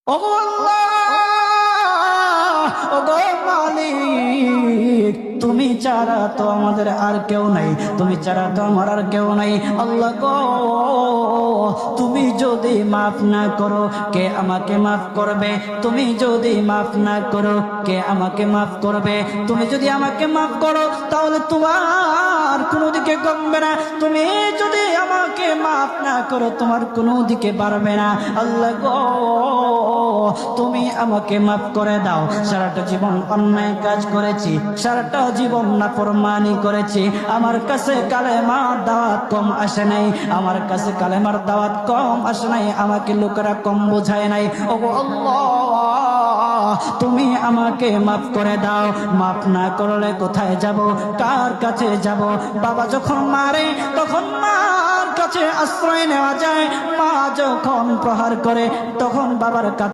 ওগো আল্লাহ, ওগো মালিক, তুমি ছাড়া তো আমাদের আর কেউ নাই, তুমি ছাড়া তো আমার আর কেউ নাই। আল্লাহ গো, তুমি যদি মাফ না করো কে আমাকে মাফ করবে? তুমি যদি মাফ না করো কে আমাকে মাফ করবে? তুমি যদি আমাকে মাফ করো তাহলে তোমার কোনো দিকে কমবে না, তুমি যদি আমাকে মাফ না করো তোমার কোনো দিকে বাড়বে না। আল্লাহ গো, তুমি আমাকে মাফ করে দাও। সারাটা জীবন অন্যায় কাজ করেছি, সারাটা জীবন নাফরমানি করেছি, আমার কাছে কালেমার দাওয়াত কম আসে নাই, আমার কাছে কালেমার দাওয়াত কম আসে নাই, আমাকে লোকেরা কম বোঝায় নাই। ওগো আল্লাহ, তুমি আমাকে মাফ করে দাও। মাফ না করলে কোথায় যাব, কার কাছে যাব? বাবা যখন মারে তখন মার কাছে আশ্রয় নেওয়া যায়, মা যখন প্রহার করে তখন বাবার কাছে